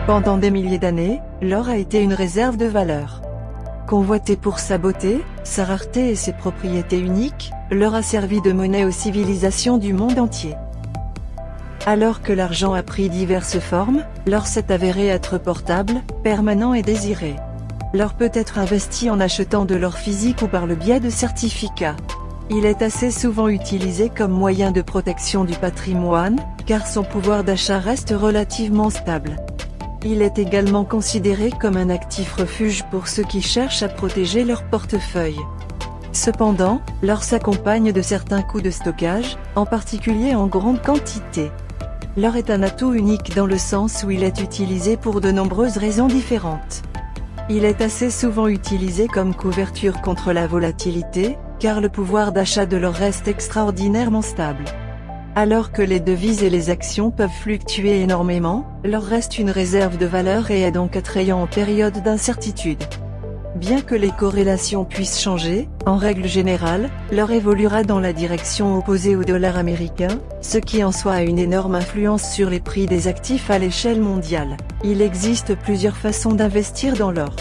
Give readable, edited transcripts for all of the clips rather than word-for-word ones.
Pendant des milliers d'années, l'or a été une réserve de valeur. Convoité pour sa beauté, sa rareté et ses propriétés uniques, l'or a servi de monnaie aux civilisations du monde entier. Alors que l'argent a pris diverses formes, l'or s'est avéré être portable, permanent et désiré. L'or peut être investi en achetant de l'or physique ou par le biais de certificats. Il est assez souvent utilisé comme moyen de protection du patrimoine, car son pouvoir d'achat reste relativement stable. Il est également considéré comme un actif refuge pour ceux qui cherchent à protéger leur portefeuille. Cependant, l'or s'accompagne de certains coûts de stockage, en particulier en grande quantité. L'or est un atout unique dans le sens où il est utilisé pour de nombreuses raisons différentes. Il est assez souvent utilisé comme couverture contre la volatilité, car le pouvoir d'achat de l'or reste extraordinairement stable. Alors que les devises et les actions peuvent fluctuer énormément, l'or reste une réserve de valeur et est donc attrayant en période d'incertitude. Bien que les corrélations puissent changer, en règle générale, l'or évoluera dans la direction opposée au dollar américain, ce qui en soi a une énorme influence sur les prix des actifs à l'échelle mondiale. Il existe plusieurs façons d'investir dans l'or.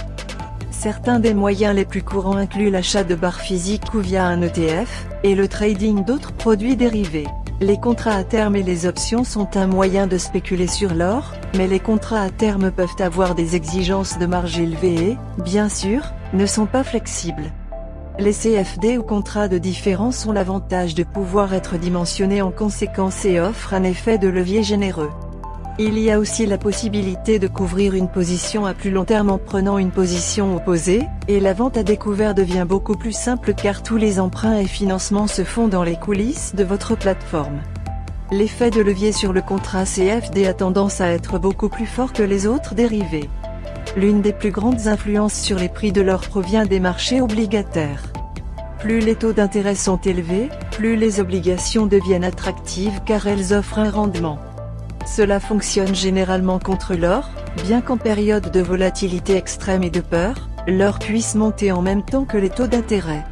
Certains des moyens les plus courants incluent l'achat de barres physiques ou via un ETF, et le trading d'autres produits dérivés. Les contrats à terme et les options sont un moyen de spéculer sur l'or, mais les contrats à terme peuvent avoir des exigences de marge élevées et, bien sûr, ne sont pas flexibles. Les CFD ou contrats de différence ont l'avantage de pouvoir être dimensionnés en conséquence et offrent un effet de levier généreux. Il y a aussi la possibilité de couvrir une position à plus long terme en prenant une position opposée, et la vente à découvert devient beaucoup plus simple car tous les emprunts et financements se font dans les coulisses de votre plateforme. L'effet de levier sur le contrat CFD a tendance à être beaucoup plus fort que les autres dérivés. L'une des plus grandes influences sur les prix de l'or provient des marchés obligataires. Plus les taux d'intérêt sont élevés, plus les obligations deviennent attractives car elles offrent un rendement. Cela fonctionne généralement contre l'or, bien qu'en période de volatilité extrême et de peur, l'or puisse monter en même temps que les taux d'intérêt.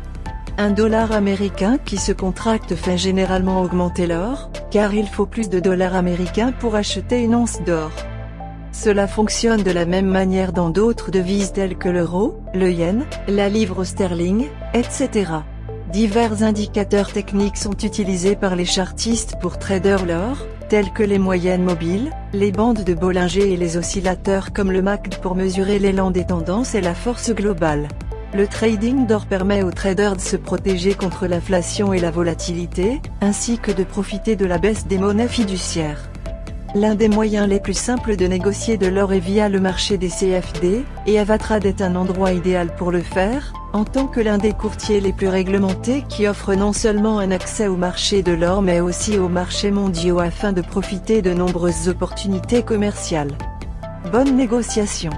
Un dollar américain qui se contracte fait généralement augmenter l'or, car il faut plus de dollars américains pour acheter une once d'or. Cela fonctionne de la même manière dans d'autres devises telles que l'euro, le yen, la livre sterling, etc. Divers indicateurs techniques sont utilisés par les chartistes pour trader l'or, tels que les moyennes mobiles, les bandes de Bollinger et les oscillateurs comme le MACD pour mesurer l'élan des tendances et la force globale. Le trading d'or permet aux traders de se protéger contre l'inflation et la volatilité, ainsi que de profiter de la baisse des monnaies fiduciaires. L'un des moyens les plus simples de négocier de l'or est via le marché des CFD, et Avatrade est un endroit idéal pour le faire, en tant que l'un des courtiers les plus réglementés qui offre non seulement un accès au marché de l'or mais aussi aux marchés mondiaux afin de profiter de nombreuses opportunités commerciales. Bonne négociation.